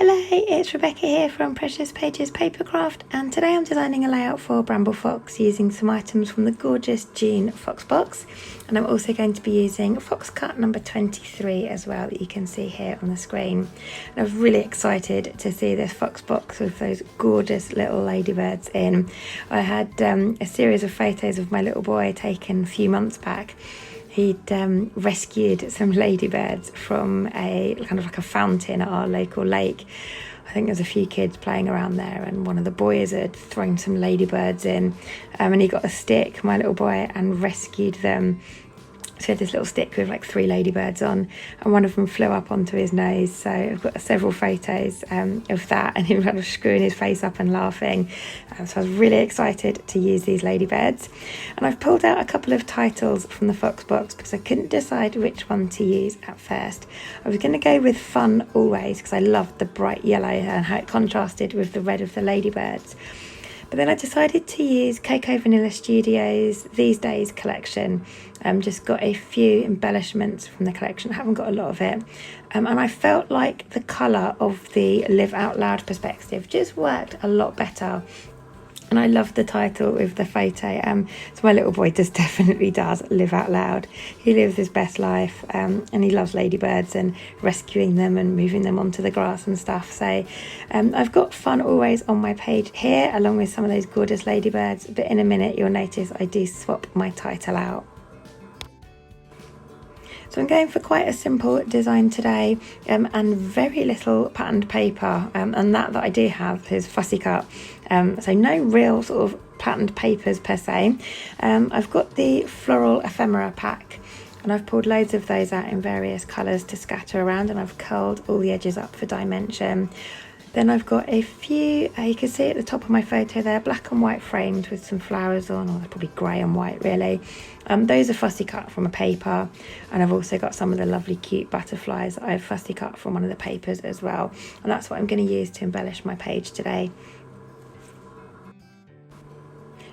Hello, it's Rebecca here from Precious Pages Papercraft, and today I'm designing a layout for Bramble Fox using some items from the gorgeous Jean Fox box, and I'm also going to be using Fox cut number 23 as well, that you can see here on the screen. And I was really excited to see this Fox box with those gorgeous little ladybirds in. I had a series of photos of my little boy taken a few months back. He'd rescued some ladybirds from a kind of like a fountain at our local lake. I think there's a few kids playing around there, and one of the boys had thrown some ladybirds in, and he got a stick, my little boy, and rescued them. So he had this little stick with like 3 ladybirds on, and one of them flew up onto his nose. So I've got several photos of that, and him kind of screwing his face up and laughing. So I was really excited to use these ladybirds. And I've pulled out a couple of titles from the Fox box because I couldn't decide which one to use at first. I was going to go with Fun Always because I loved the bright yellow and how it contrasted with the red of the ladybirds. But then I decided to use Cocoa Vanilla Studios These Days collection. Just got a few embellishments from the collection, I haven't got a lot of it. And I felt like the colour of the Live Out Loud perspective just worked a lot better. And I love the title with the photo. So my little boy definitely does live out loud. He lives his best life, and he loves ladybirds and rescuing them and moving them onto the grass and stuff. So I've got Fun Always on my page here, along with some of those gorgeous ladybirds. But in a minute, you'll notice I do swap my title out. So I'm going for quite a simple design today, and very little patterned paper, and that I do have is fussy cut, so no real sort of patterned papers per se. I've got the floral ephemera pack, and I've pulled loads of those out in various colours to scatter around, and I've curled all the edges up for dimension. Then I've got a few, you can see at the top of my photo there, black and white frames with some flowers on, or they're probably grey and white really. Those are fussy cut from a paper, and I've also got some of the lovely cute butterflies that I've fussy cut from one of the papers as well. And that's what I'm going to use to embellish my page today.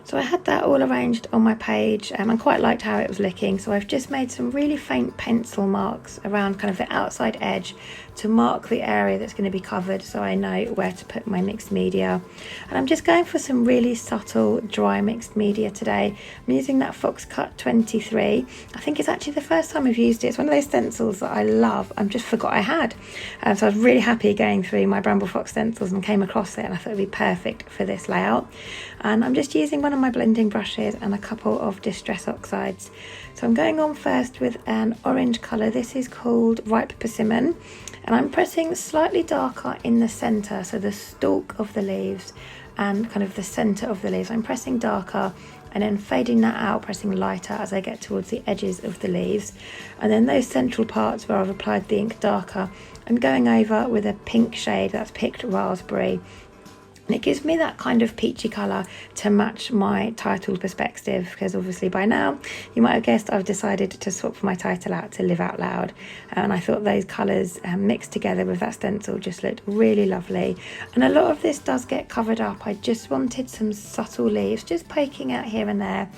So I had that all arranged on my page, and quite liked how it was looking. So I've just made some really faint pencil marks around kind of the outside edge to mark the area that's going to be covered, so I know where to put my mixed media. And I'm just going for some really subtle dry mixed media today. I'm using that Fox Cut 23. I think it's actually the first time I've used it. It's one of those stencils that I love. I just forgot I had. So I was really happy going through my Bramble Fox stencils and came across it, and I thought it'd be perfect for this layout. And I'm just using one of my blending brushes and a couple of Distress Oxides. So I'm going on first with an orange colour. This is called Ripe Persimmon, and I'm pressing slightly darker in the centre, so the stalk of the leaves and kind of the centre of the leaves. I'm pressing darker and then fading that out, pressing lighter as I get towards the edges of the leaves. And then those central parts where I've applied the ink darker, I'm going over with a pink shade, that's Picked Raspberry. And it gives me that kind of peachy colour to match my title perspective, because obviously by now you might have guessed I've decided to swap my title out to Live Out Loud, and I thought those colours mixed together with that stencil just looked really lovely. And a lot of this does get covered up. I just wanted some subtle leaves just poking out here and there.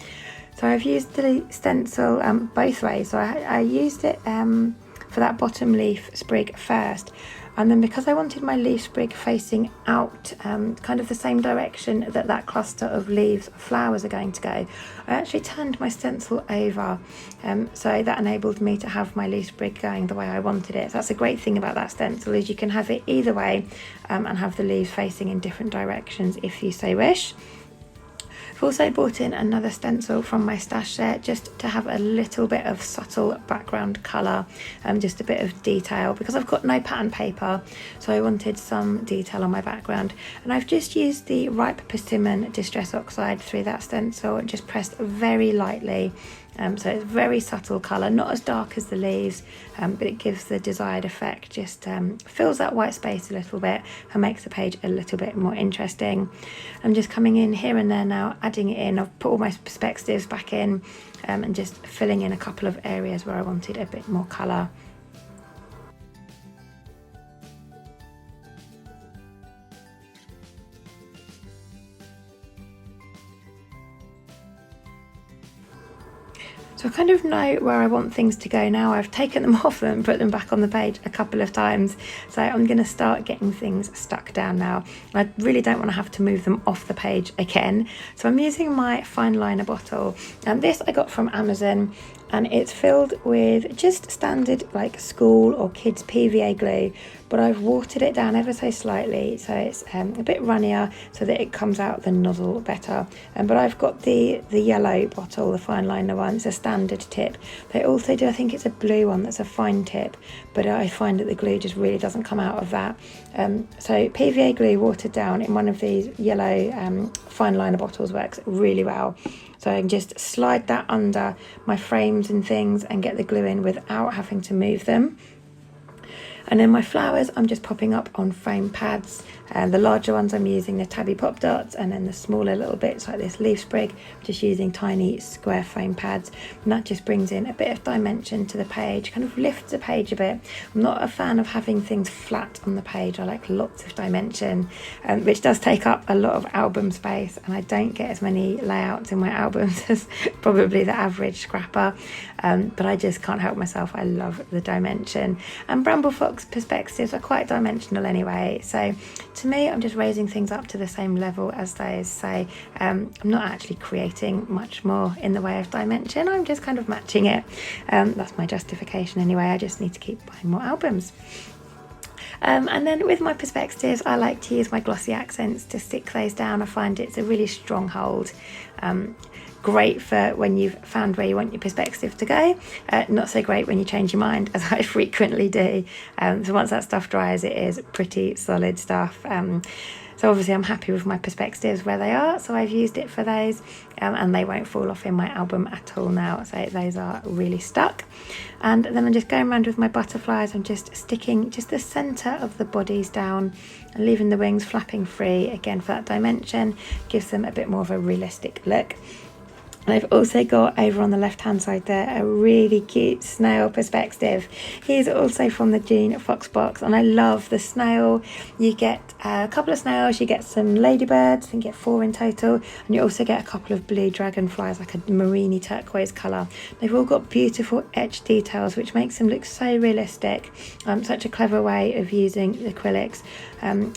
So I've used the stencil both ways. So I used it for that bottom leaf sprig first, and then because I wanted my leaf sprig facing out, kind of the same direction that cluster of leaves, flowers are going to go, I actually turned my stencil over, so that enabled me to have my leaf sprig going the way I wanted it. So that's a great thing about that stencil, is you can have it either way, and have the leaves facing in different directions if you so wish. I've also brought in another stencil from my stash set just to have a little bit of subtle background colour, just a bit of detail, because I've got no pattern paper, so I wanted some detail on my background. And I've just used the Ripe Persimmon Distress Oxide through that stencil and just pressed very lightly. So it's very subtle colour, not as dark as the leaves, but it gives the desired effect, just fills that white space a little bit and makes the page a little bit more interesting. I'm just coming in here and there now, adding it in. I've put all my perspectives back in, and just filling in a couple of areas where I wanted a bit more colour. So So I kind of know where I want things to go now. I've taken them off and put them back on the page a couple of times. So I'm going to start getting things stuck down now. I really don't want to have to move them off the page again. So I'm using my fine liner bottle, and this I got from Amazon, and it's filled with just standard like school or kids PVA glue, but I've watered it down ever so slightly so it's a bit runnier so that it comes out the nozzle better. But I've got the yellow bottle, the fine liner one. It's a standard tip. They also do, I think it's a blue one that's a fine tip, but I find that the glue just really doesn't come out of that. So PVA glue watered down in one of these yellow fine liner bottles works really well. So I can just slide that under my frames and things and get the glue in without having to move them. And then my flowers I'm just popping up on frame pads. The larger ones I'm using the tabby pop dots, and then the smaller little bits like this leaf sprig, just using tiny square frame pads. And that just brings in a bit of dimension to the page, kind of lifts the page a bit. I'm not a fan of having things flat on the page. I like lots of dimension, which does take up a lot of album space, and I don't get as many layouts in my albums as probably the average scrapper, but I just can't help myself. I love the dimension, and Bramble Fox perspectives are quite dimensional anyway, so to me I'm just raising things up to the same level as those. So I'm not actually creating much more in the way of dimension, I'm just kind of matching it. That's my justification anyway. I just need to keep buying more albums. And then with my perspectives, I like to use my glossy accents to stick those down. I find it's a really strong hold. Great for when you've found where you want your perspective to go. Not so great when you change your mind, as I frequently do. So once that stuff dries, it is pretty solid stuff. So obviously I'm happy with my perspectives where they are, so I've used it for those, and they won't fall off in my album at all now, so those are really stuck. And then I'm just going around with my butterflies. I'm just sticking just the centre of the bodies down and leaving the wings flapping free, again for that dimension, gives them a bit more of a realistic look. And I've also got over on the left hand side there a really cute snail perspective. He's also from the Jean Fox box, and I love the snail. You get a couple of snails, you get some ladybirds, I think you get 4 in total, and you also get a couple of blue dragonflies, like a marini turquoise colour. They've all got beautiful etched details, which makes them look so realistic. Such a clever way of using acrylics.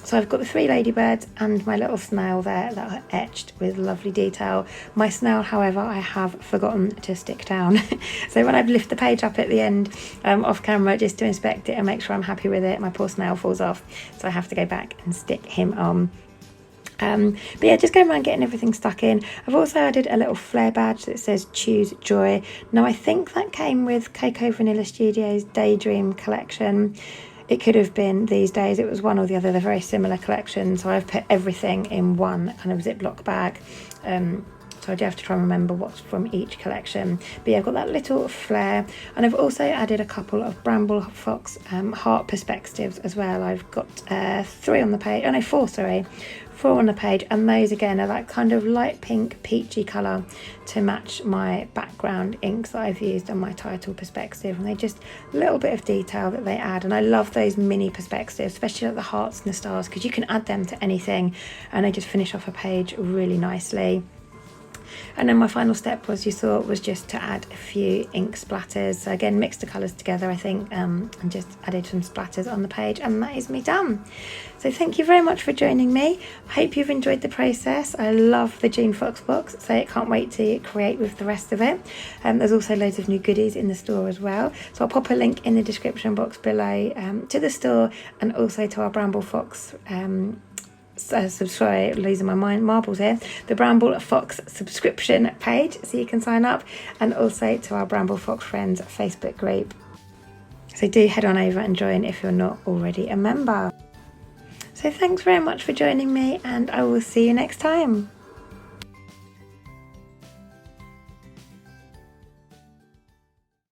So I've got the 3 ladybirds and my little snail there that are etched with lovely detail. My snail, however, I have forgotten to stick down. So when I lift the page up at the end off camera just to inspect it and make sure I'm happy with it, my poor snail falls off, so I have to go back and stick him on. But yeah, just going around getting everything stuck in. I've also added a little flare badge that says Choose Joy. Now I think that came with Coco Vanilla Studios Daydream collection. It could have been these days, it was one or the other, they're very similar collections, so I've put everything in one kind of Ziploc bag. So I do have to try and remember what's from each collection. But yeah, I've got that little flare, and I've also added a couple of Bramble Fox heart perspectives as well. I've got 3 on the page, oh no, 4, sorry. 4 on the page, and those again are that kind of light pink peachy colour to match my background inks that I've used on my title perspective, and they just a little bit of detail that they add. And I love those mini perspectives, especially like the hearts and the stars, because you can add them to anything and they just finish off a page really nicely. And then my final step, was you saw, was just to add a few ink splatters. So again, mixed the colours together, I think, and just added some splatters on the page, and that is me done. So thank you very much for joining me. I hope you've enjoyed the process. I love the Jean Fox box, so I can't wait to create with the rest of it. There's also loads of new goodies in the store as well. So I'll pop a link in the description box below to the store, and also to our Bramble Fox sorry, losing my mind, marbles here, the Bramble Fox subscription page, so you can sign up, and also to our Bramble Fox Friends Facebook group. So do head on over and join if you're not already a member. So thanks very much for joining me, and I will see you next time.